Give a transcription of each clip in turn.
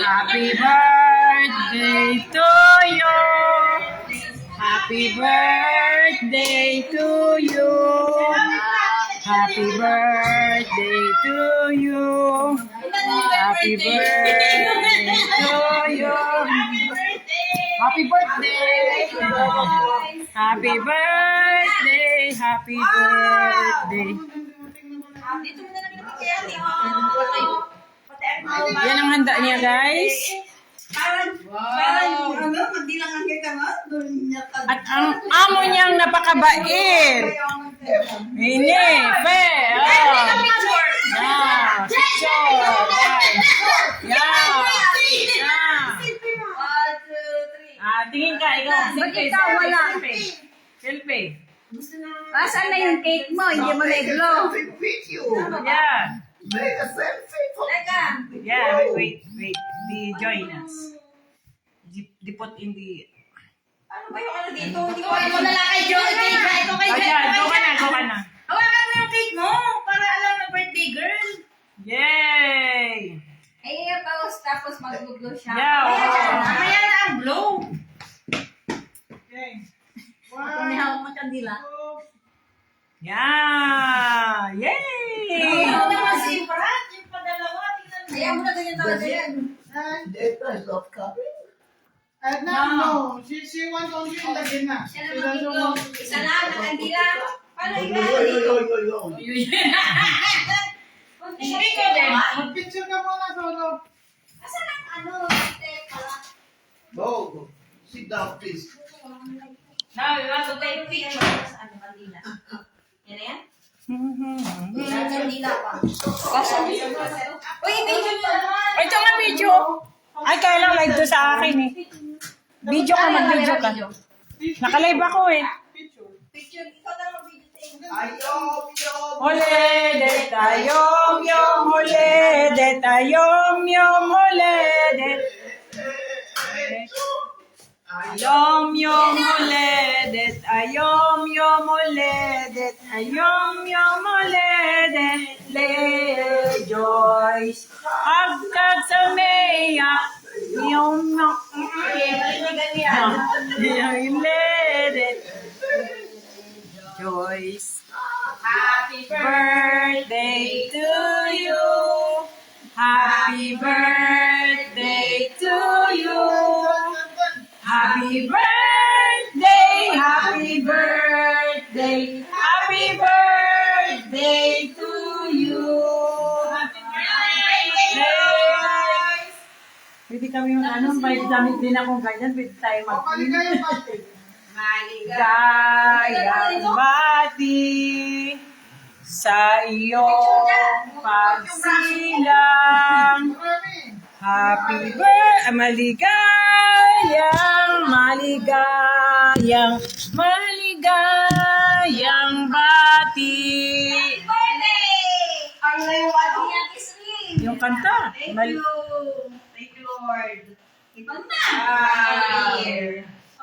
Happy birthday to you. Happy birthday to you. Happy birthday to you. Happy birthday to you. Happy birthday. Happy birthday. Happy birthday. Dito mo na lang pinapakaya. Yan ang handa niya, guys. At ang amo niyang napakabait. Ini, Fe. Yeah, picture. Yeah. Tingin ka, ikaw. Ba't ikaw wala? Selfie. Asan na yung cake mo? Hindi mo na-glow. Yeah. Make a selfie for Yeah, wait. The join us. The put in the... Ano ba yung ano dito? Hindi ko alam na lang kay Joy. Ito kay Joy. Ayan, go ka na. Hawakan mo yung cake mo para alam na birthday girl. Yay! Ay, tapos mag-glow siya. Yeah, Mamaya na ang glow. Kung may hawak mo kandila. Yeah! Yay! Ano naman si Brad? Yung padalawa. Kaya mo na ganyan talaga yan. Data is not coming. No. She wants only in the dinner. Siya na mag-glow. Isa na, na kandila. Paano Yo, ikaw? yo, yo. Hindi ka din. Mag-picture ka muna, Solo. Asan ang ano? Tape pala. Go. Sit down, please. Now, we want to take picture sa ano, kandila. Yan na yan? Kandila pa. Uy, video mo naman. Ay, ito nga video. Ay, kaya lang live to sa akin eh. Video ka, mag-video ka. Nakalive ako eh. Picture, ikaw na mag-video tayo. Ayom. Hole de tayom yom, hole de tayom yom, hole de tayom yom, hole de tayom yom, hole de tayom yom, hole de le Joyce. Agkag sa meya yom yom. Joyce. Happy birthday to you. Happy birthday to you. Happy birthday, happy birthday, happy birthday to you. Happy birthday. Pwede kami yung ano, may damit din akong ganyan, pwede tayo mag-clean. Maligayang bati sa iyong pagsilang. Happy birthday, maligayang bati. Ang yung ating yan is ring. Yung kanta. Thank you, Lord. Ibang na.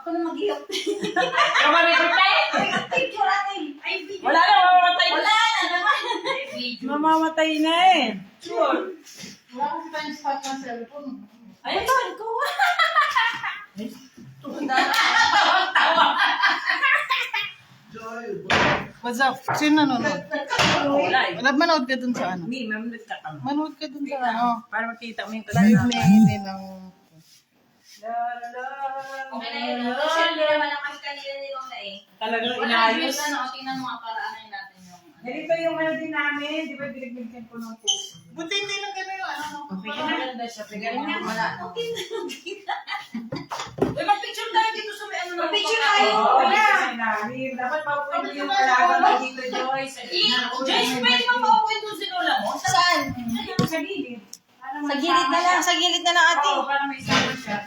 Ako na mag-iyak. Yung mamimutay? Picture natin. Ay, video. Wala na, mamamatay. Wala na naman. Video. Mamamatay na eh. Sure. Wala kasi tayong spot ng cellphone. Ay, ito. Tawa. Joy. What's up? Sino nanonood? Wala eh. Manood ka dun sa ano? Hindi, manood ka kami. Manood ka dun sa ano? Para makita mo yung Live talaga. ni ng... Okay na yun. Share din naman ang kami kanila ni Lola eh. Talagang Wala, inayos. tingnan mo nga paraanan natin yung... Ganito yung ano din namin, di ba binigyan ko ng puso? Buti hindi lang gano'n yung ano. Okay na. Maganda siya, pagaling na. Wala. Okay na. Uy, mag-picture tayo dito sa may ano. Mag-picture tayo. Oo, Wala. kasi namin. Dapat mapapwede yung palaga mo dito, Joyce. Joyce, pwede mo pa-open doon si Lola mo? Saan? Sa gilid. Sa gilid na lang. Sa gilid na lang ate. Oo, para may isama siya.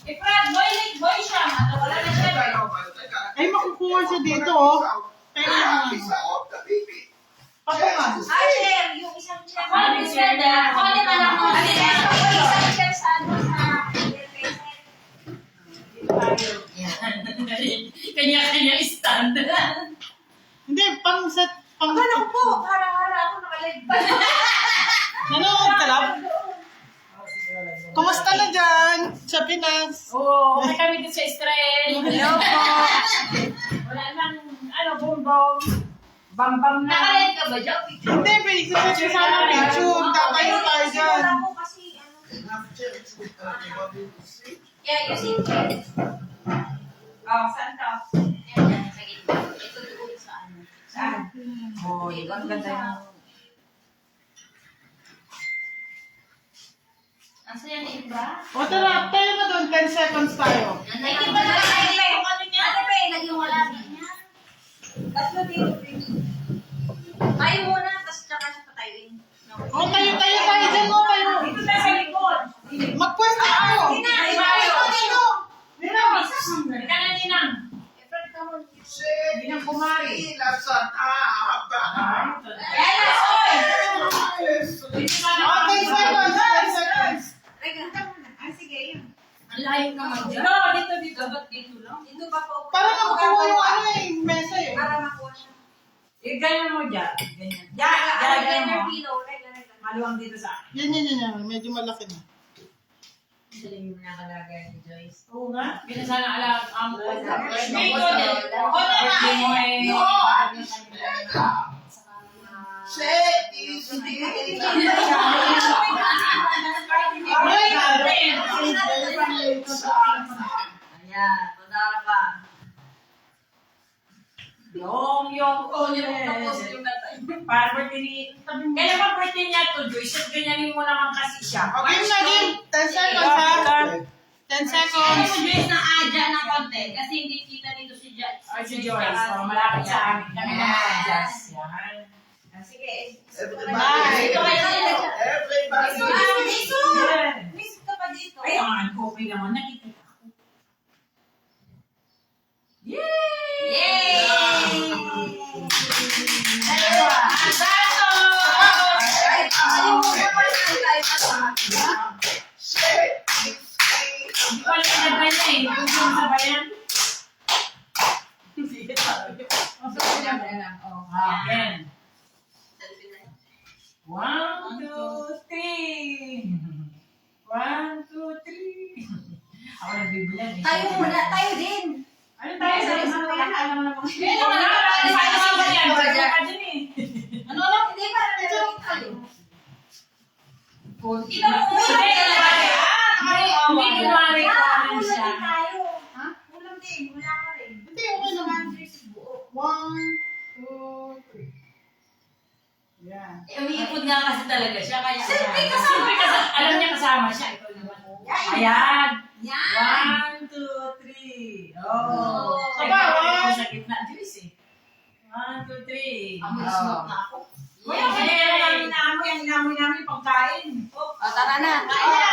Eh, Brad, boy siya. Ano, wala na siya. Ay, makukuha siya dito, oh. Kaya Isa of the baby. patungan. Ay, share. Yung isang chair. Ano, share na. Kunin na lang. Ano, isang chair sa ano, sa... Kanya-kanya stand. Hindi, pang set, pang... Akala ko po, hara-hara ako nakalag pa. Nanonood ka lang? sa Pinas. Oo, okay kami dito sa Israel. Hello po. Wala nang, bumbong. Bambam na. Nakared ka ba dyan? Hindi, pinagsasabi ko sana picture. Tatayo tayo dyan. Wala ko kasi, Yeah, you see. Oh, saan to? Ayan, sa gitna. Ito doon sa ano. Saan? Oh, ang ganda yung... Asa yan, iba? O tara, tayo na doon. 10 seconds tayo. Ay, di ba na kayo? Ano ba eh? Lagi yung wala niya. Tatlo dito, baby. Tayo muna, tapos tsaka siya patayuin. O tayo dyan mo. Tayo. Dito na sa likod. Magpwesto tayo. Halika na, Ninang. Hindi nang kumari. Nasa taba. O, 10 seconds. 10 seconds. Ang layo naman dyan. No, dito. Ba't dito lang? Dito ba po? Para makuha yung mesa eh. Para makuha siya. Ganyan mo dyan. Ganyan. Ganyan Ganyan mo. pillow. Maluwang dito sa akin. Yan. Medyo malaki na. Daling mo nakalagay ni Joyce. Oo nga. Hindi na sana alam ko. Birthday ko din. Birthday mo eh. Shit is Ayan, tadara pa. Yung para birthday ni... Kaya pa birthday niya to, Joyce. At ganyanin mo naman kasi siya. Game na game. 10 seconds ha. 10 seconds. Ay, mo Joyce na adya ng konti kasi hindi kita dito si Joyce. Ay, si Joyce. Malapit sa amin. Kami na mag-adjust. Yan. Sige. Everybody. Ito kayo sila. Everybody. Yan. Miss ka pa dito. Ay, ang okay naman. Nakikita ko. Yay! Yay! Dalawa. Asato! Shit is Hindi ko alam na ba niya eh. Kung saan sa bayan. Yan. 1, 2, 3. 1, 2, 3. Ako nagbibilang eh. Tayo muna, tayo din. Ano tayo sa isang kaya? Alam mo naman. Kaya naman, Ano tayo sa sa yan? bayan. Sa ka dyan eh. Ano lang? Hindi ba na meron tayo? Ito mo Hindi, kunwari ko ano siya. tayo. Ha? Ulam din, wala ka rin. Hindi, okay naman. 1, 2, 3. Yan. Umiipod nga kasi talaga siya, kaya... Siyempre kasama. Alam niya kasama siya. Ikaw naman. Ayan. Yan! 1, 2, 3. Oh. Aba, Ay, sa gitna, Joyce eh. 1, 2, 3. Amoy smoke na ako. Kuya, kaya namin naamoy. Ang inamoy namin pagkain. O, tara na. Kain na.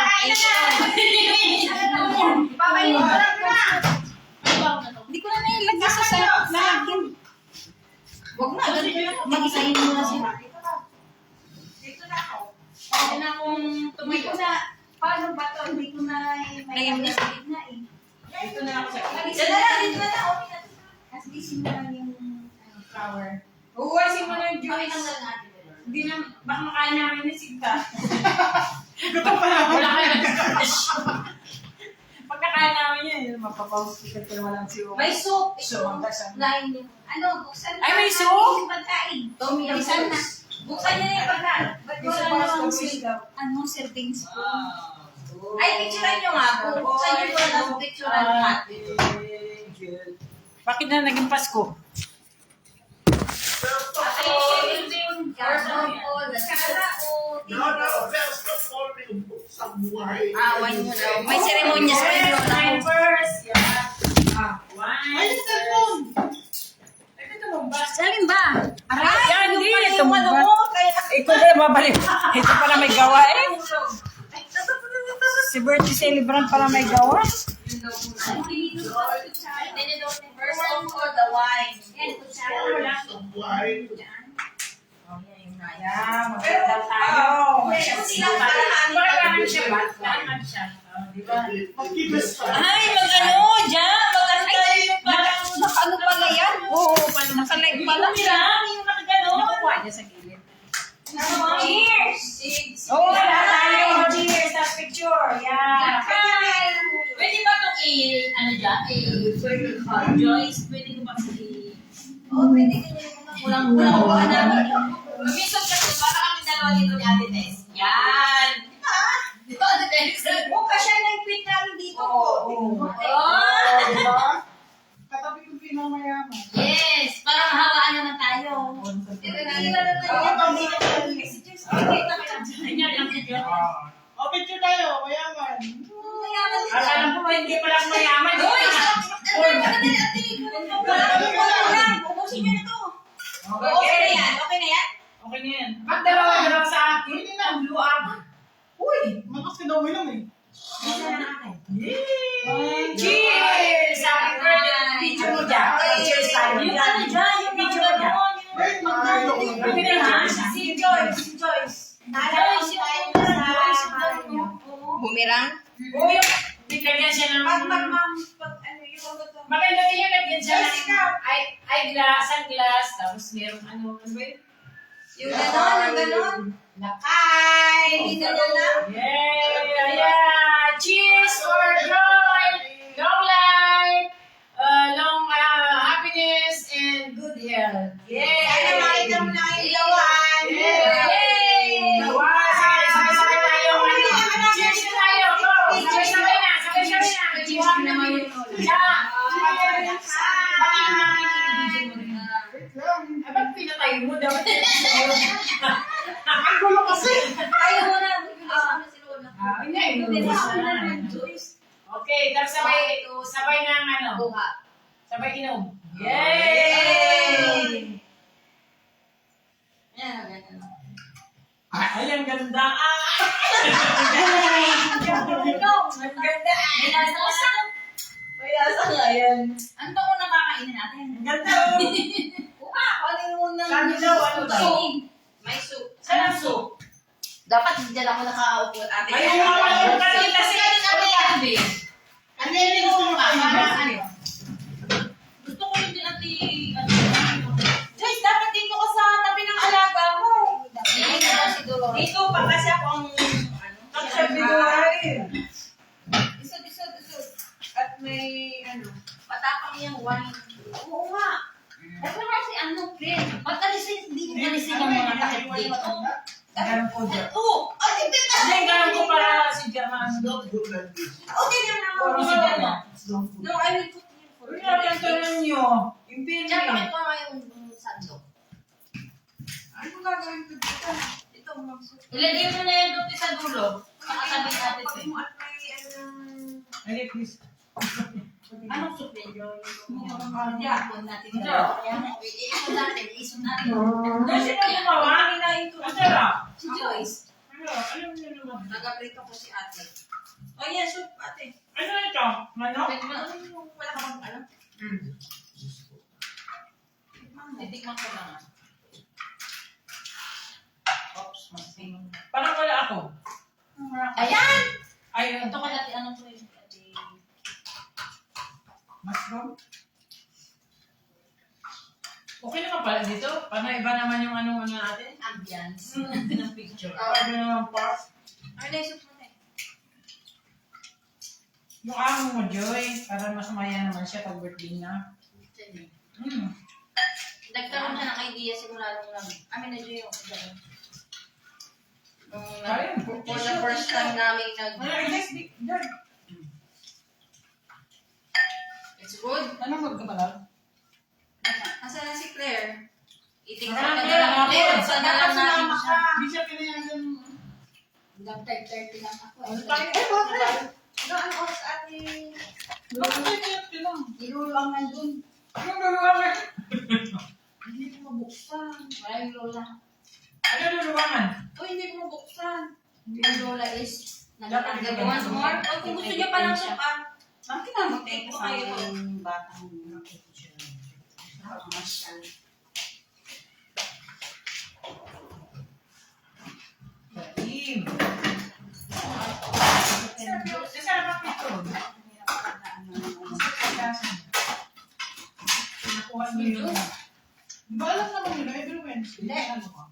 Papayin mo lang na. Hindi ko na nailagay sa akin. Huwag na. Mag-isahin mo na siya. Dito na ako. Pwede na akong tumayo. Paano ba ito? Hindi ko na may sa gitna eh. Dito na ako sa Dito na lang, dito na lang. Okay na. As least mo lang yung flower. Uuwasin mo na yung Okay Joyce. lang lang natin. Hindi na, baka makain namin ng sigta. Wala kayo nag-crush. Pagkakain namin yan, mapapahusikat ko naman ang siyo. May soup. So, magkasama. Lain din. Ano, buksan Ay, may soup? yung pagkain. Buksan na. Buksan niyo na yung pagkain. Ba't Yung wala sa namang Swiss daw. ano, serving spoon? Ay, picturean nyo nga po. Buksan nyo po na picturean natin. Bakit na naging Pasko? At ay, yung garden po, lasara po, No, first of all, yung sa buhay. wine mo na. May seremonyas pa yun. Wine first. Yan. Wine. Ay, yung cellphone. Ay, ito tumumba. Salin ba? Aray, yan, hindi. Tumumba. Ikaw na babalik. Ito pala may gawa eh. Si Bertie Celebrant pala may gawa. Person for the wine. And kutsara. Sa buhay. Ayan, maganda tayo. Meron silang parahan. Parahan siya ba? Parahan siya. Di ba? Magkibas pa. Ay, mag-ano, dyan. Maganda yung parang naka-ano pala yan. Oo, pala Naka-leg pala. yung nakagano. Nakukuha niya sa gilid. Cheers! Oo, wala tayo. Cheers, sa picture. Yan. Yan. Joyce, pwede ko ba si... Oo, pwede ka niya naman. Walang kuha namin. Lumisot ka ko, para kami dalawa dito ni Ate Tess. Yan! Di ba, Ate Tess? Mukha siya nag-tweet namin dito. Katabi ko pinamayaman. Yes! Para mahawaan naman tayo. Ito na yun. O, picture tayo, mayaman. Akala ko ba hindi pala ako mayaman? Ubusin nyo na to. Okay na yan? Okay na yan? Okay na yan. Ba't dalawa sa akin? Hindi na. Luwag. Uy, makas ka daw lang eh. Cheers! Happy birthday! Picture mo dyan. Cheers tayo. Yung ano dyan, yung Picture mo dyan. Wait, magkano ko lang. Happy birthday. Si Joyce. Si Joyce. Joyce, yung Bumirang? Uy, bigyan siya ng... Maganda din yung lagyan siya ng eyeglass, sunglass, tapos merong ano ba yun? Yung gano'n. Lakay! Hindi na lang. Yay! Ayan! Cheers for joy! Long life! Long happiness and good health! Yay! Sana makita mo na kayo ilawan. Yay! Wow! Sabay-sabay tayo! Cheers na tayo! Go! Sabay-sabay na! Sabay-sabay na! Cheers na naman yun! Ay, ba't pinatay mo? Dapat Ang gulo kasi. Ayaw mo na. Hindi. Okay, tapos sabay ng ano? Buha. Sabay inom. Yay! Yan, ganyan. Ay, ang ganda! Ang ganda. May lasa. May lasa nga yan. Ano ba unang kakainin natin? Ang ganda! Buha. Ano yung unang... Sabi daw, ano daw? Soup. May soup. Saan ang soup? Dapat hindi ako nakaupo. Ate. Ay, yung mga kasi Ano yung gusto mo kainin? Gusto ko yung dinati... Joyce, dapat dito ka sa tabi ng alaga mo. Dito pa kasi ako ang... Isod. At may Matapang yung wine. Oo nga. Dapat nga si ano, friend. Ba't alisin, hindi mo alisin ang mga takip dito? Garam ko dyan. Oo. Ay, hindi na. Hindi, garam ko para si Jaman. Not good like this. Okay na na. Para si Jaman. It's not good. No, I will put you for Uy, natin tanong nyo. Impin Diyan, nyo. bakit pa nga yung sandok? Ano gagawin ko dito? Ito, ma'am. Ilagay mo na yan doon sa dulo. Makatabi natin ito. Pag mo at may Ay, please. Anong soup yun? Yapon natin. Ito. Isun natin, isun natin. Kasi na gumawa. Ang sarap. Si Joyce. Ano? Alam nyo naman. Nag-aprito ko si ate. O yan, soup, ate. Ano ito? Manok? Pwede mo, wala ka bang alam? Titikman ko lang. Oops, masing. Parang wala ako. Ayan! Ayun. Ito ka natin, ano to yun? Mushroom? Okay naman pala dito. Paano iba naman yung ano natin? Ambience. Ng picture. Ano naman pa? Ano na yung soup mo, ate? Yung amo mo, Joy. Para masumaya naman siya pag birthday na. Nagkaroon ka ng idea sigurado lang. Amin na Joy yung Ayun. for the first time namin It's good. Anong magkabalag? Asa na si Claire? Itingnan Ah, ka na Claire, lang. ako. Claire, saan na lang natin sumama siya? Hindi siya pinayagan. Hanggang 5:30 lang ako. Ano tayo? Eh, bakit? Ano ang oras, ate? Bakit tayo kaya lang? Nilulang nandun. Anong luluwangan? Hindi ko mabuksan. Wala yung lola. Ano luluwangan? O, hindi ko mabuksan. Yung lola is Dapat nagtanggal ganun. once more. O, kung gusto niya pa ng soup, bakit naman Thank ko you kayo? yung batang nakakamasyal. Team. Sarap ang pito. Nakuha niyo yun. Di ba alam naman nila every Wednesday? Ano ka?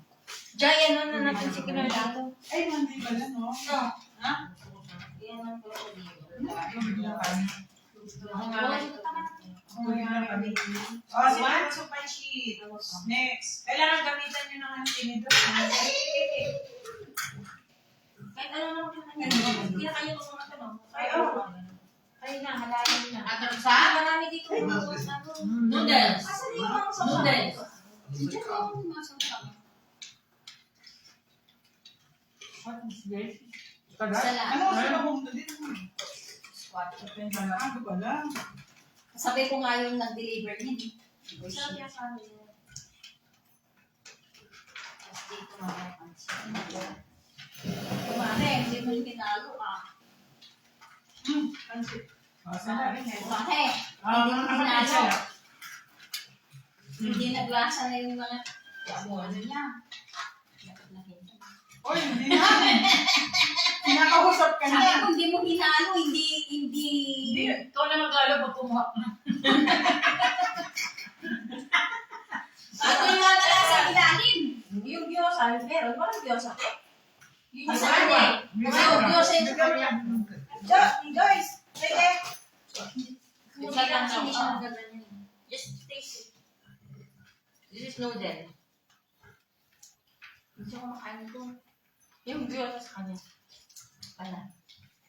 Jaya, ano na natin si Kinardato? Ay, Monday pala, no? No. Ha? Yan ang puro dito. Ano bigla kami? Oh, sila sa pansit. Next. Kailangan gamitan nyo ng tinidor. Kahit ano naman yung hindi na kayo kung mga tanong. Ay, oh. Kayo na, halayin na. At ano sa? Marami dito mga Noodles. Asan yung mga sasaw? Noodles. Diyan yung mga sasaw. Sala. Ano sa labong na din? Squat. Ano ba lang? Sabi ko nga yung nag-deliver niya. Sarap yan sa amin. Tapos dito mga pansin. Kumare, hindi mo yung pinalo ka. Pansit. Oh, sana rin eh. Kumare, Oh, hindi mo mga pinalo. kapatid. Hindi naglasa na yung mga ano niya. Oy, hindi na. Kinakausap ka Sabi niya. ko, hindi mo hinalo, hindi. Ikaw na mag-alo pag kumuha. Ito yung mga nalasa ilalim. Yung gyosa, meron. Walang gyosa. Yun yung sa kanya. Yung Diyos ay sa kanya. Guys, sige. Hindi siya nagaganyan. Just taste it. This is noodle. Hindi siya kumakain ito. Yung gyoza sa kanya. Wala.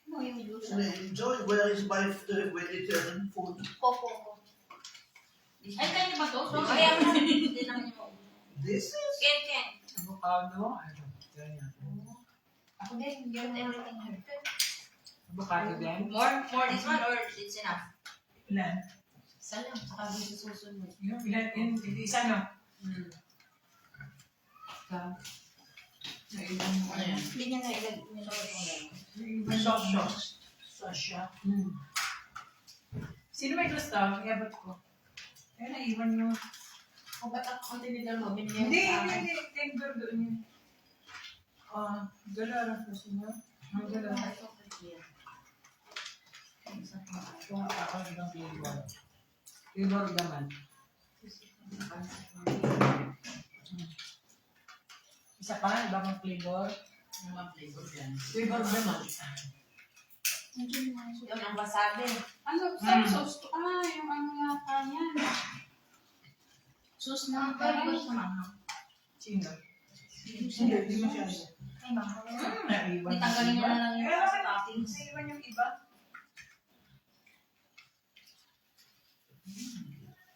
Ano yung Diyos? Enjoy where is my vegetarian food. Popo. Ay, kanya ba to? So, Kaya mo na. Hindi naman yung This is Ken. Avocado. Ano? Ganyan. Ako din, you're everything here. Avocado din. More this one or it's enough? Ilan? Isa lang, saka dito susunod. Yung ilan? Yung isa no? ano yan? Hindi niya na ilagay yung gano'n. Yung ibang sauce. Sauce. Sino may gusto? Iabot ko. Kaya naiwan yung... O ba't ang tinidor mo? Binigyan mo Hindi, sa akin. hindi. Tender doon yun. Dala lang gusto nyo. Ang dala. Kung ako ng flavor. Flavor naman. Isa pa, ibang flavor. Yung mga flavor yan. Flavor naman. Yun ang wasabi. Ano, sa sauce to? Ah, yung ano yata yan. Sus na, pero ko sa mga. Sino? Hindi masyado. Ay, mga. Naiwan. Itanggalin niya na lang yung Kaya bakit toppings. naiwan yung iba?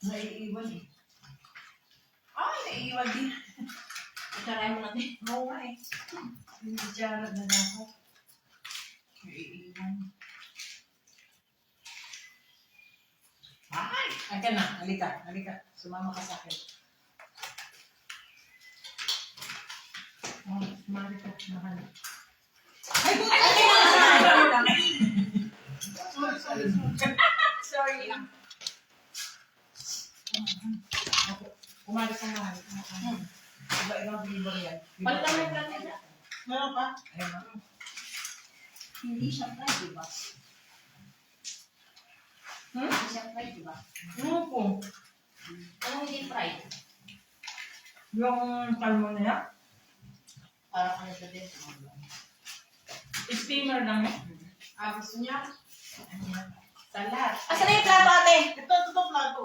Naiiwan eh. Ay, naiiwan din. Itaray mo natin. Oo nga eh. Yung kutsara na dapat. Naiiwan. Ay! Aka na. Halika. Halika. Sumama ka sa akin. Oh, sumama ka. Mahal. Ay! Sorry lang. Umalis ka mahal. Iba-ibang flavor yan. Palitan mo yung plan nila. Meron pa? Ayun. Hindi siya fried, di ba? Hindi siya fried, di ba? Ano po? Anong hindi fried? Yung salmon na yan? Parang ano sa din. Steamer lang eh. Gusto niya? Salad. Asan na yung plato, ate? Ito plato.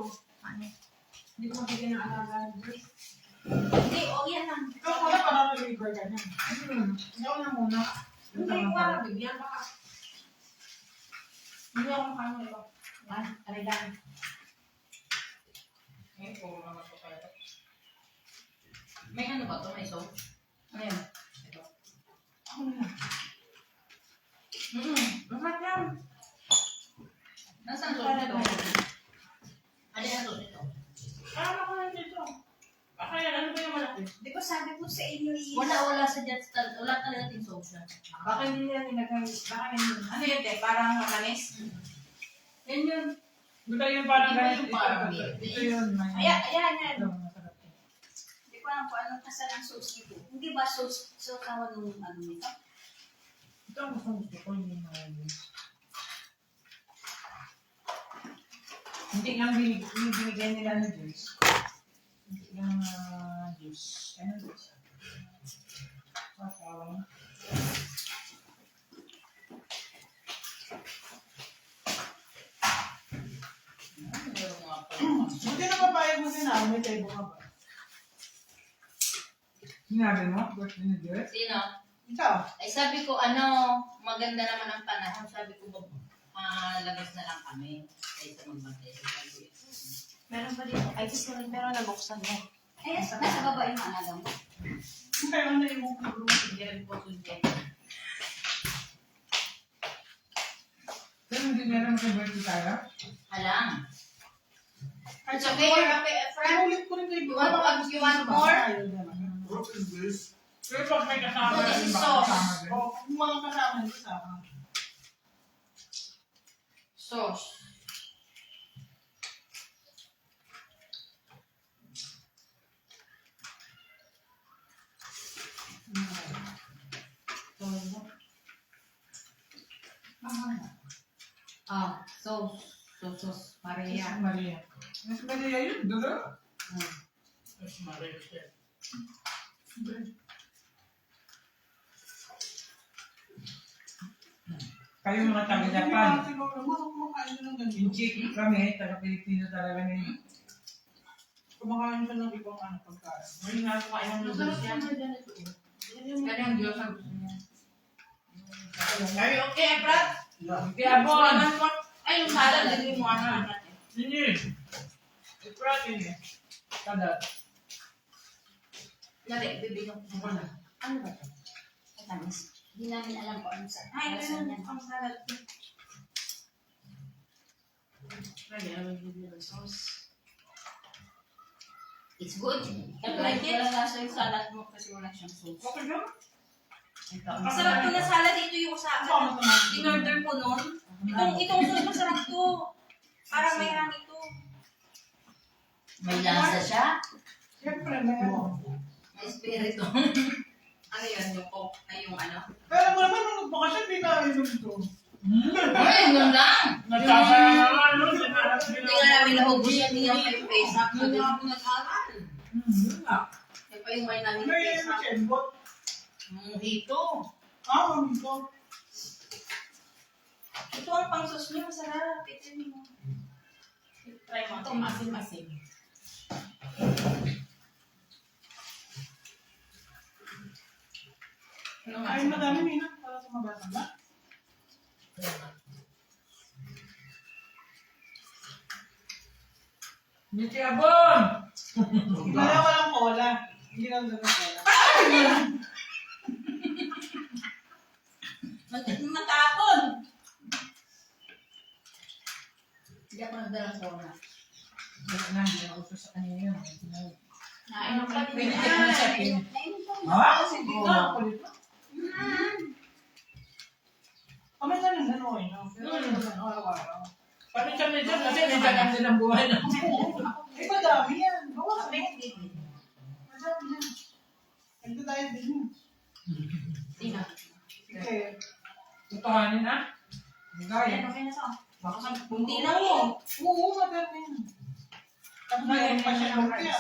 Hindi ko mabigyan ng alaga. Hindi, yan lang. Ikaw muna para mag-liver ka niya. Ikaw na muna. Hindi ko parang bigyan baka. Hindi ako makano ito. Aray lang. Ngayon po, mga ito kaya. May ano ba to? May sauce? Ano yun? Ito. Ako na. Bakit yan? Nasaan sauce nito? Ano yung sauce nito? Parang ako na dito. Baka yan, ano ba yung malaki? Di ba sabi ko sa inyo Wala sa dyan. Wala talaga ting sauce yan. Baka hindi nila nilagay. Baka hindi. Ano yun, te? Parang matamis? Yan yun. Ito yung parang Iba ganito. yung parang Ito yun. Ayan. Ito, masarap. Hindi ko alam kung anong kasal ang sauce nito. Hindi ba sauce tawag nung ano nito? Ito ang gusto ko. Hindi mayonnaise. Hindi lang binigyan nila ng juice. Hindi lang juice. Ano juice? Wow. Buti na papayag mo din may table ka ba? Sinabi mo? Ba't binigay? Sino? Ikaw? Ay sabi ko, maganda naman ang panahon. Sabi ko, labas na lang kami. Kaysa magbantay sa sabi. Meron pa dito. Ay, gusto rin, pero nabuksan mo. Ay, nasa baba yung alaga mo. Kaya na yung group. Hindi rin po sundi. Pero hindi meron sa birthday tayo? Alam. It's okay, friend. Ulit ko rin kayo. You want more? What is this? Pero pag may kasama This rin is ba sauce. kasama din? O, kung mga kasama nyo kasama. Sauce. Sauce. Maria. Maria. Mas Maria yun, dulo. That's Maria said. Kayo mga taga-Japan. Siguro, kumakain nyo ng ganito. Yung chick kami, taga-Pilipino talaga na yun. Kumakain siya ng ibang pagkain. Ngayon nga kumain ng noodles yan. Ganyan ang Diyos ang gusto niya. Are you okay, Brad? Kaya Bon! Ay, yung salad, hindi mo ano. Hindi. Brad yun eh. Salad. Lari, bibigyan ko na. Ano ba ito? Matamis. Hindi namin alam kung ano sa... Ay, ganun ang salad ko. Lagi, I will give you the sauce. It's good. I like it. Wala nasa yung salad mo kasi wala siyang sauce. Okay lang. Masarap to na salad. Ito yung sa akin. In-order ko nun. Itong sauce masarap to. Parang may hangin to. May lasa siya. Siyempre, may ano. May espiritu. Ano yan? Yung coke? Ay, yung ano? Pero mo naman, nung nagbakasyon, hindi na inom ito. Ay, yun lang. Nagkakaya na nga, no? Sinarap din Hindi nga namin nahubos yan. Hindi nga may face up. Hindi nga ako nag-aral. Yun nga. Yan pa yung wine namin May face up. chembot. Mojito. Ito. Ito ang pang sauce niya. Masarap. Ito mo. Try mo. Ito masin-masin. Ay, madami nina. Para sa mga bata ba? Hindi siya Bon! Wala walang cola. Hindi lang ng cola. Matapon. Hindi ako nagdalang corona. Wala na, hindi ako sa kanina yun. Nainom pa din. Pwede ka na sa akin. Nainom ko. Ha? Hindi na ako dito. Kami na rin ano eh. Pero ano, araw-araw. Paminsan-minsan kasi may ganang din ang buhay na. Eh, madami yan. Bawas Sabi, mo. hindi. Madami yan. Nagda-diet din yun. Sino? Sige. Tutuhanin na. Gaya. Okay na sa. Baka sa Hindi lang mo. Oo, madami yan. Tapos mayroon pa siya ng kaya.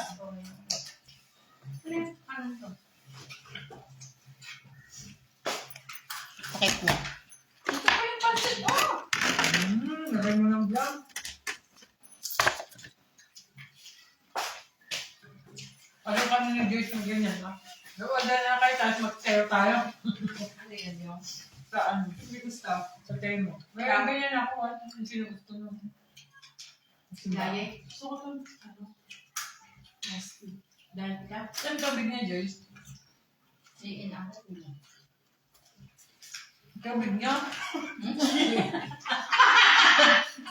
Ano to? Okay po. Ito pa yung pancit. Oh! Lagay mo ng vlog. Ano kami ng Joyce ng ganyan, no? Nawala na kayo, tapos mag-sayo tayo. Ano yan yung? Saan? Hindi gusto. Sa tayo mo. May ganyan ako, ano kung sino gusto nun. Diet. Gusto ko ito. Ano? Nasty. Diet ka? Saan tubig niya, Joyce? Sige na ako. Tubig niya?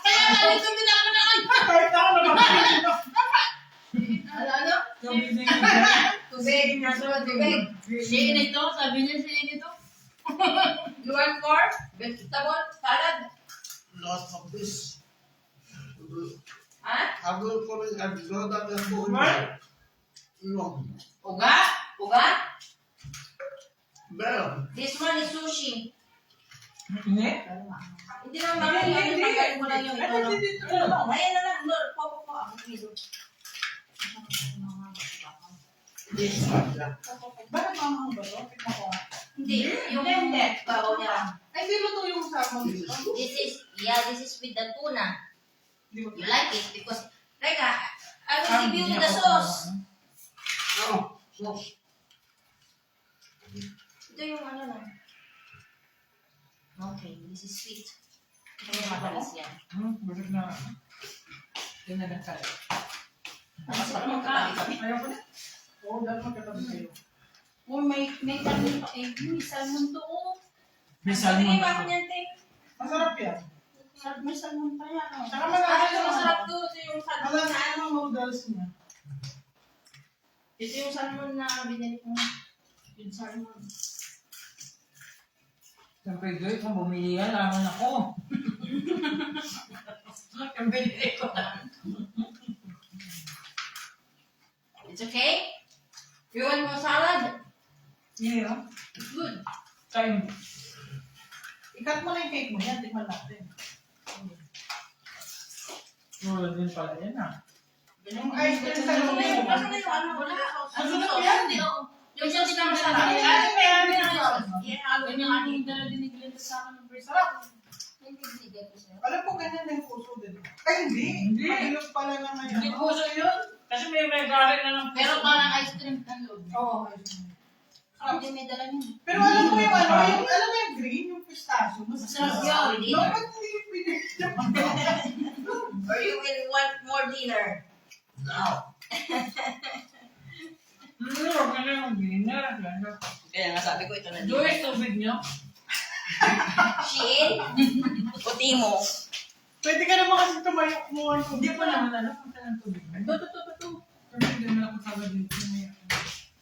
Kaya nalito din ako na Kahit ako naman. ano? Tubig niya. Tubig. Tubig. Sige nito. Sabi niya sige nito. You want more? Vegetable? Salad? Lots of this. Ha? I will come in and know that they're going What? No. Uga? Uga? Ma'am. This one is sushi. Hindi? Hindi naman bakit yun. Tanggalin mo lang yung ito. No? Hindi dito na. Ayan na lang. No, po. Ako kilo. This one, yeah. Bakit mamang ba ito? Tignan ko nga. Hindi. Yung babaw niya lang. Ay, hindi luto yung salmon dito. This is with the tuna. Hindi ko You like it because Teka, I will give you the sauce. Oo, sauce. Ito yung ano lang. Okay, this is sweet. Ito yung matamis yan. Busog na. Yun na nagkala. Ano sa mga katabi kami? Ayaw ko na. Oo, dapat magkatabi kayo. Oh, may kanin pa eh. May salmon to. Oh. May Tingin salmon mo ako ako. niyan, Te. Masarap yan. May salmon pa yan. Oh. Saka Ah, malaki ito masarap to. Ito yung salmon Malaki na ano. ang noodles niya. Ito yung salmon na binili ko. Yung salmon. Siyempre, Joy, kung bumili yan, naman ako. Yung binili ko lang. It's okay? You want more salad? Yeah. It's good. Kain. I-cut mo na yung cake mo yan. Tikman natin. Wala din pala yan ah. Yung ice cream sa Ano loob na yung mo. ano na yung ano? Wala. Ang sarap yan. Hindi, oo. Yung sauce na masarap. Ano may ano yung sauce? Yan yung aking dala din ni Glenn sa akin ng first Sarap. Hindi binigay ko sa'yo. Alam ko ganyan yung puso din. Ay, hindi. Hindi. Mahilog pala na ngayon. Hindi puso yun. Kasi may galing na ng puso. Pero parang ice cream ang loob. Oo, ice cream. Hindi may dala niya. Pero alam mo yung ano, alam mo yung green, yung pistachio. Masarap Masarap. yun. No, ba't hindi yung pinili? Or you will want more dinner? No. Huwag ka na yung dinner. Kaya nga sabi ko ito na Joy, tubig niyo. Shein? Puti mo. Pwede ka naman kasi tumayo mo. Hindi pa naman alam kung saan ang tubig. Ito. Pero hindi naman ako sabi dito.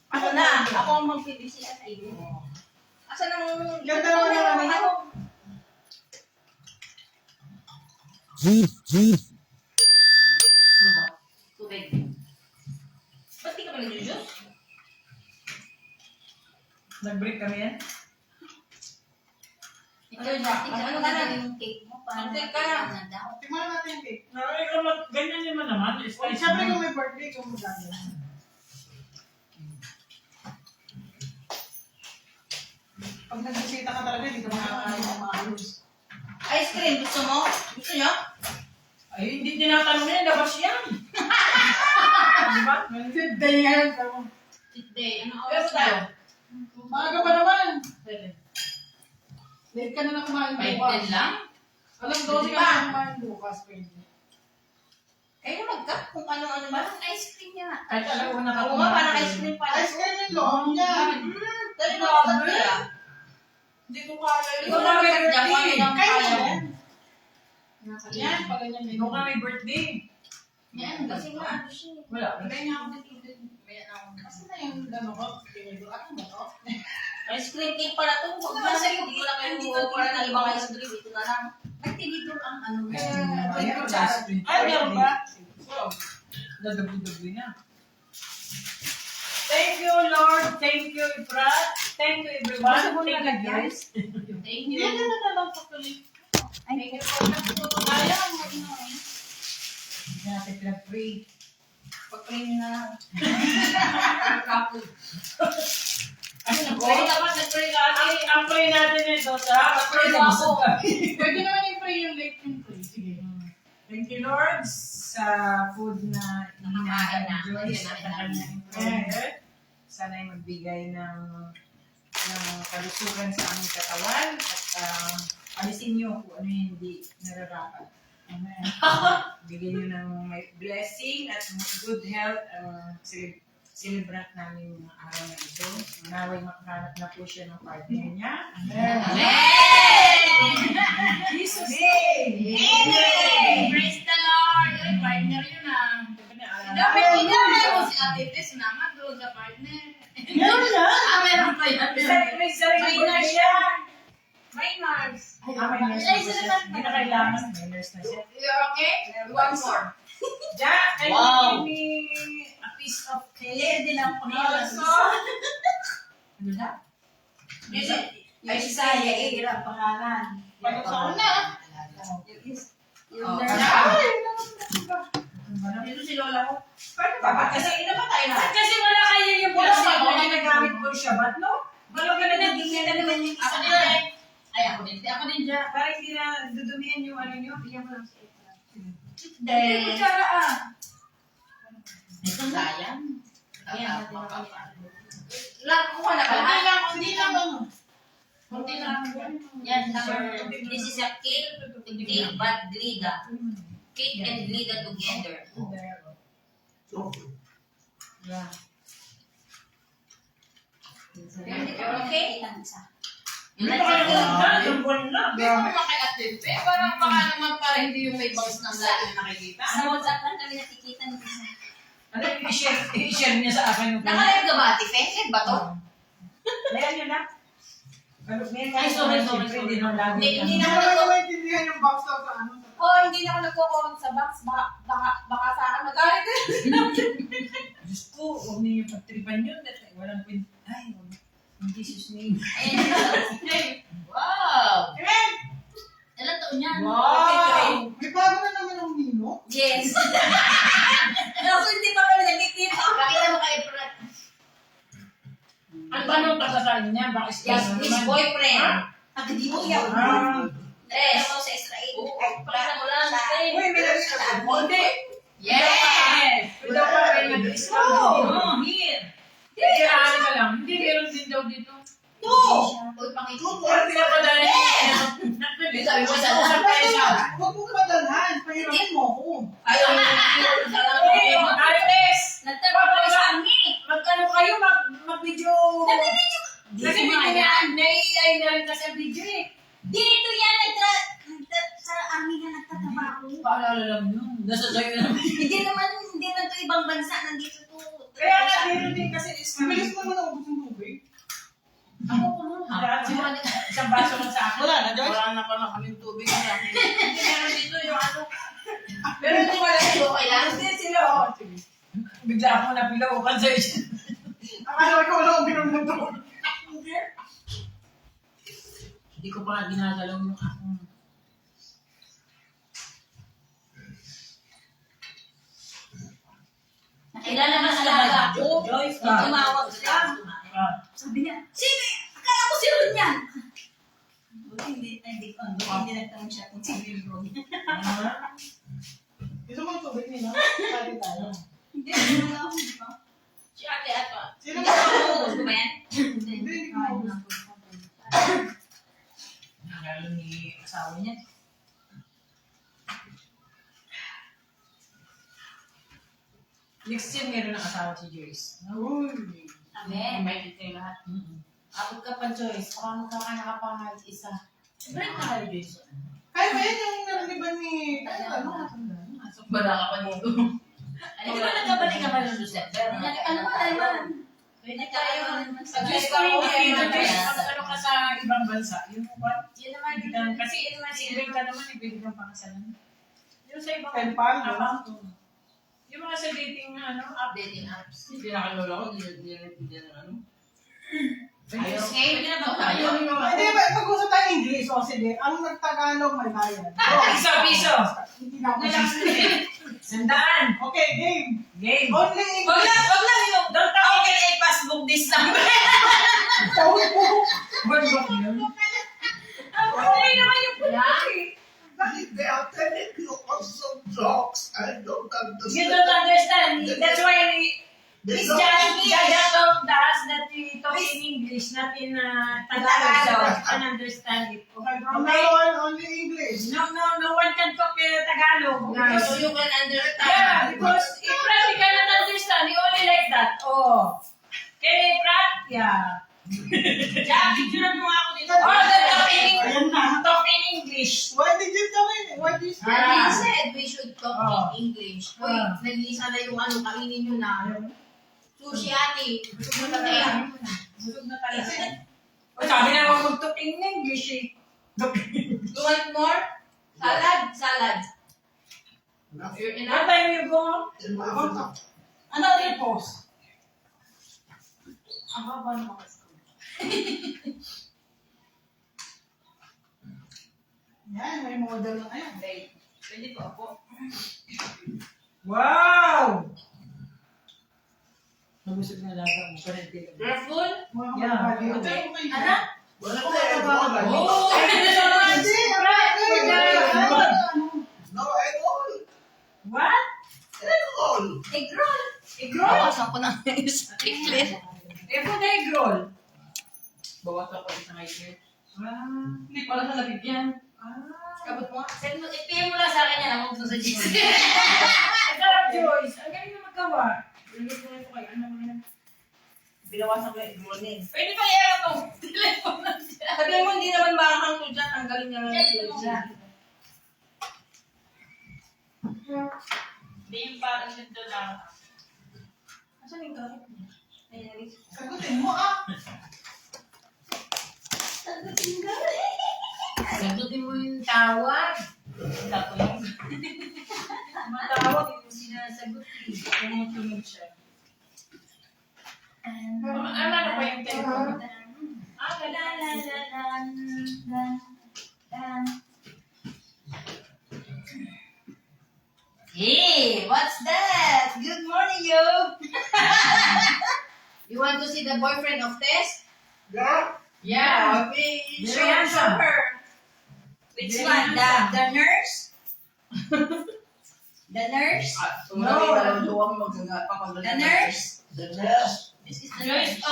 Ako na. Ako ang magpipili sila sa iyo. Asan ang... Ganda naman yung ano. Ako. Tubig. Ba't di ka pa nag-juice? Nag-break kami yan. Ikaw dyan. Ano Ikaw ka na? yung cake mo. Parang Ante ka. na daw. Tingnan natin yung cake. Ay, ganyan naman naman. Spice Siyempre naman. kung may birthday, kung magagawin. Pag nagbisita ka talaga, hindi ka makakain ng mga ayos. Ice cream. Gusto mo? Gusto nyo? Ay, hindi tinatanong yan. Labas yan. Diba? Good day ngayon. pero Cheat day. Ano Pero oras tayo. na? Maaga pa naman. Pwede. Late ka na lang kumain 5:10 bukas. lang? Alam, 12 ka na kumain bukas. Pwede. Kayo mag-cut kung ano-ano ba? Parang ice cream yan. Kahit alam ko na Oo nga, parang ice cream pala. Ice cream yung loob niya. Dali na ako kaya. Hindi ko kaya. Ikaw lang may birthday. Kaya yan. Yan, pag ganyan may Ikaw ka may birthday. Yan, Kasi nga, ano siya. Wala. Kaya nga ako dito. May ako. Kasi na yung gano'n ko. Pinilo. Ano ba to? Ice cream cake pala to. Huwag na sa'yo. Hindi ko lang kayo buwapura ng ibang ice cream. Ito na lang. May tinidor ang ano. Ayan, Kutsara. Ay, meron ba? Nadabi-dabi na. Thank you, Lord. Thank you, Brad. Thank you, everyone. Thank you, guys. Thank you. Yan na lang patuloy. Thank you for the ayaw mo inuwi. Hindi natin pinag-pray. Pag-pray nyo na lang. Oo, dapat nag-pray ka. Ang pray natin ito sa pray mo ako. Pwede naman yung pray yung late yung pray. Sige. Thank you, Lord, sa food na hinahain na Joyce at ang kanyang prayer. Sana ay magbigay ng kalusugan sa aming katawan at alisin niyo kung ano yung hindi nararapat. Amen. Bigyan niyo ng may blessing at good health ang celebrant namin yung araw na ito. Naway makahanap na po siya ng partner niya. Amen. Jesus name! Amen! Praise the Lord! Ay, partner yun ah. Dapat hindi mo si Ate Tess naman doon sa partner. Meron na. Meron pa yan. May sarili na siya. May Mars. May nurse na siya. Hindi na kailangan. May nurse na siya. You're okay? One more. Jack, can you give me a piece of cake? Hindi lang po. Ano na? Ay, si Saya, ang pangalan. Pag sa una. Yung Ano? Dito si Lola ko. Paano ba? Kasi inamatay na. Kasi wala kayo yung Wala plastic pa, na ginagamit ko yung Shabbat, no? Wala ka na naging na naman yung Ako isa din, na. Jack. Ay, ako din. Ako din, Jack. Para hindi na dudumihan yung ano nyo. Bigyan mo lang sa ito. Dahil. Kutsara ah. Sayang. Ayan, Lahat ko na ba? Hindi lang ano. Kunti lang. Yan, this is a cake, but glida. Cake and glida together. Yeah. Okay? Hindi pa kayo kumanda, yung buwan na. Hindi mo maki-attend eh. Parang baka naman para hindi yung may bangs ng lalo na nakikita. Sa WhatsApp lang kami nakikita ng isa. Ano yung i-share niya sa akin? Nakalive ka ba, Ate Fe? Live ba to? Ayan yun na. Ay, sorry. Hindi naman lagi. Hindi Hindi na ko ako maintindihan yung box daw sa ano. Oh, hindi na ako nagko-comment sa box. Baka sa akin magalit eh. Diyos ko, huwag niyo yung pagtripan yun. Walang pwede. Ay, in Jesus' name. Wow! Ilan taon yan? Wow! May bago na naman ang Nino. Yes. Kasi hindi pa kami nagkikita. Pakita mo kay Fred. Ano ba nung kasasal niya? Bakit Yes, his boyfriend. Hindi mo yan. Yes. Ako sa Israel. Pakita mo lang. Uy, may nabis ka. Hindi. Yes! Wala pa rin nag-is ka. Oh, here. Kailangan ka lang. Hindi, meron din daw dito. Uy, pakita. Parang pinapadala niya. Sabi mo sa Huwag mo madalhan. Pahiramin mo ako. Ayaw mo. Uy, Artes! Nagtanong ko sa amin. Mag-ano kayo? Mag-video. Kasi video yan. Nai-AI na rin kasi ang video eh. Dito yan. Sa amin na nagtatrabaho. Paalala lang yun. Nasa sa'yo naman. Hindi naman to ibang bansa. Nandito to. Kaya nga, meron din kasi is Mabilis mo naman ako ng tubig. Ako kumuha. Isang baso lang sa akin. Wala na, Joyce? Wala na pa na kaming tubig sa akin. Hindi meron dito yung ano. Pero hindi wala sila kailangan. Hindi sila. Oh. Bigla ako napilawakan sa'yo. Akala ko wala akong binom ng tubig. Hindi ko pa nga ginagalaw yung akong. Nakilala na talaga ako. Joyce Nung tumawag siya. Sabi niya, sino? Akala ko si Ron yan. Buti hindi nagtanong siya kung sino yung Ron. Gusto mo yung tubig nila? Kali tayo. Hindi, ano nga ako, di ba? Si ate ato. Sino Hindi mo? ako, gusto ba yan? Hindi, hindi ko maubos. Lalo ni asawa niya. Next year meron ng asawa si Joyce. Uy. Amen. May kayo lahat. Abot ka pa, Joyce. Baka magkakanak ka pa nga isa. Break na kayo, Joyce. Kaya ba yan yung nariban ni... Ano? Bala ka pa dito. Di ba nagkabalik ka pa ng December? Ano ba naman? Pwede tayo. Diyos ko hindi dito, Joyce. Pag ano ka sa ibang bansa, yung what? Yun naman. Kasi yun naman, single ka naman, pwede kang pangasalan. Yung sa ibang Pen pal, di ba? yung mga sa dating na ano, Dating apps. Hindi nakalola ko, hindi na ano. Ayos. Pwede na ba tayo? Hindi, pag-usap tayo English. O sige, ang nagtagalog may bayad. Piso. Hindi na ako. Sandaan. Okay, game. Game. Only Wag English. lang yung, Don't talk. okay, ay passbook this time. Tawag mo. Word book yun. Ay, naman yung They are telling you also jokes. I don't You understand. don't understand. That's why They Miss don't- Jaja told us that we talk in English, not in Tagalog, so we can understand it. Okay, from now on, only English. No one can talk Tagalog. So you can understand. Yeah, because if Pratt, you cannot understand, you only like that. Oh. Okay, Pratt? Yeah. Jack, picture mo ako dito. Oh, then talk in English. Ayan na. Talk in English. Why did you tell me? Why did you say? And he said we should talk Oh. in English. Uy, nag-iisa na yung ano, kainin nyo na. Sushi ate. Busog na tayo. Busog na tayo. Oh, sabi na huwag mag-talk in English eh. You want more? Salad. You're What enough? time you go? Another pause. Ang haba naman kasi. Yan, may model na kayo. Pwede po ako. Wow! Nabusog na laga mo. Parang Careful. Mga Yeah. kabady. Okay. Anak? Wala ko eh, wala. Oh! Hindi, No, I don't. What? I don't. Egg roll. ako ng split. Eh, kung egg roll. Bawas ako isang egg roll. Hindi pala sa labig yan. Kabot mo. I-PM mo lang sa akin yan. Ako gusto sa GC. Ang sarap, Joyce. Ang galing na maggawa. Ulit ko ito kay ano mo yan. Binawasan ko yung morning. Pwede pa i-air to. Telephone lang siya. Sabihin mo, hindi naman makakang to dyan. Ang galing naman Yan, to dyan. Hindi yung parang dito lang. Asan yung gamit niya? Ayan, Sagutin mo ah. Sagutin mo yung tawag. Tapos, Matawag yung sinasagot. Tumutunog siya. Ano pa yung telephone? Hey, what's that? Good morning, you. You want to see the boyfriend of Tess? Yeah? Yeah. We Very handsome. her. Which Very one? The nurse? The nurse? The nurse? The nurse? This is the Joyce, nurse.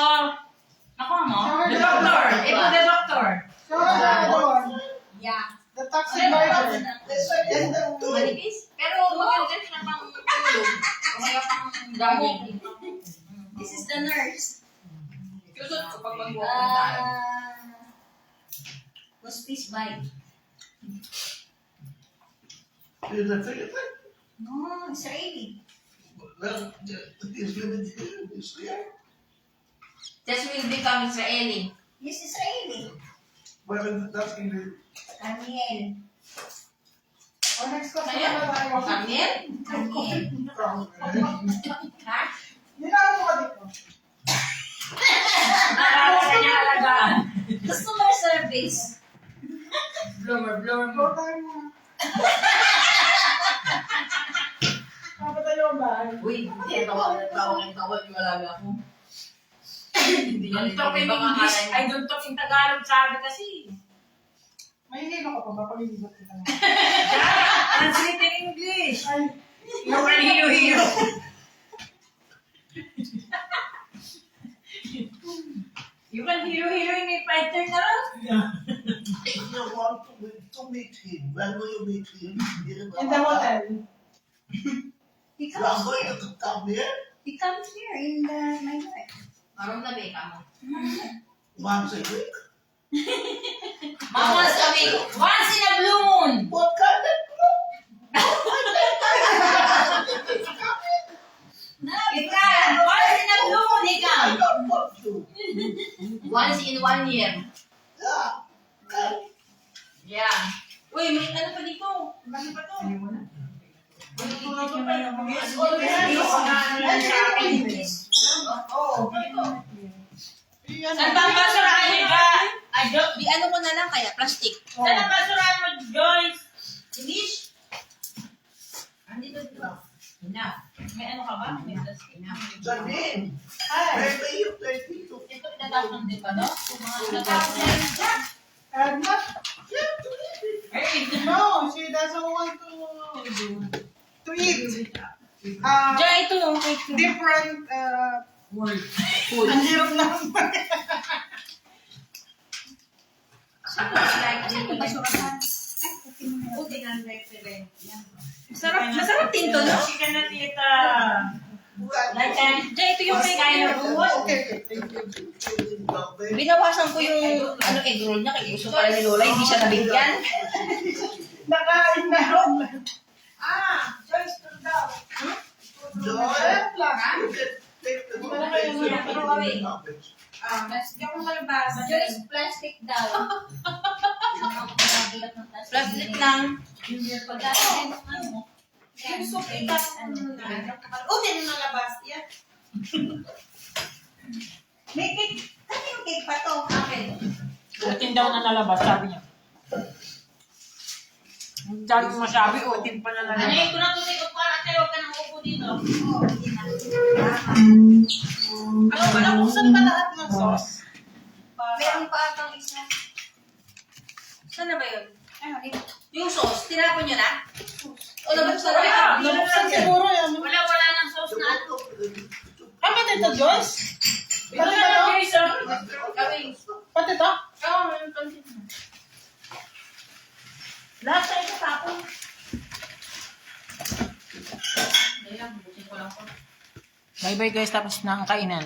ako mo? The doctor. Ito the doctor. So, ano? Yeah. The taxi driver. Yes, I did that too. Manipis? Pero maganda siya pang tulog. Kaya pang damo. This is the nurse. Kusot ko pag mag-walk na tayo. Hospice bike. Is it Philippine? No, Israeli. Well, he's living here, he's here. This will become Israeli. Yes, Israeli. Well, that's in the... Daniel. O, next question na tayo. Daniel? Daniel. Ha? Nilaw mo ka dito. Nakakala niya alagaan. Customer service. Blower. Go tayo mo. Kapag tayo ang bahay. Uy, hindi. Tawag yung alaga ko. Don't talk in English. I don't talk in Tagalog, sabi kasi. May hilo ka pa ba? Pag-ibig kita na. Translate in English. Ay, Yung kan hilo-hilo. You can hilo-hilo in a fighter na lang. If you want to meet him, when will you meet him? in the hotel. He You are comes going here. to come here He comes here in my work. Marong na ba mo? once a week? Once a week. Once in a blue moon. What kind of Ikaw, once in a blue moon, ikaw. I don't want to. Once in 1 year. Yeah. Okay. Yeah. Uy, may ano pa dito? Bakit pa to? It's always Oo. Saan ba ang basurahan niyo ba? Ay, Di ano ko na lang kaya, plastic. saan ang basurahan mo, Joyce? Finish? Andito dito. Enough. May ano ka ba? May plastic. Janine, Hi. maybe you take me to... Ito, pinatapon din ba, no? Edna? Ay, No, she doesn't want to eat. Diyan ito. Different Word. ang hirap naman. Masarap din to, no? She cannot eat like that. Diyan ito yung may Kind of food. Okay. Binawasan ko yung egg roll niya kaya gusto pala ni Lola, hindi siya nabigyan. Nakain na. Joyce, turn down. Joy, Plus. you can take the garbage. Diyan ko malabas. Joyce, plastic daw. Plastic lang. Yung soup, itapon mo na. Oh, din yung malabas. Yan. May cake. Ano yung cake pa to? Okay. Utin daw na nalabas, sabi niya. Ang dami mo masabi, utin pa na Ano nalabas. yung kunatutin ko pa natin? Huwag ka nang upo dito. Ano ba? Nabuksan pa lahat ng sauce? Meron pa atang isa. Saan na ba yun? Yung sauce, tinapon nyo na? O nabuksan na? Nabuksan siguro yan. Wala nang sauce na. Kami Joyce? Ito Pati na ba lang, to? guys, ah. Gawin. Pati to? Oo, may pansin. Lahat sa ito tapon. Dahil lang, bukin ko lang po. Bye-bye guys, tapos na ang kainan.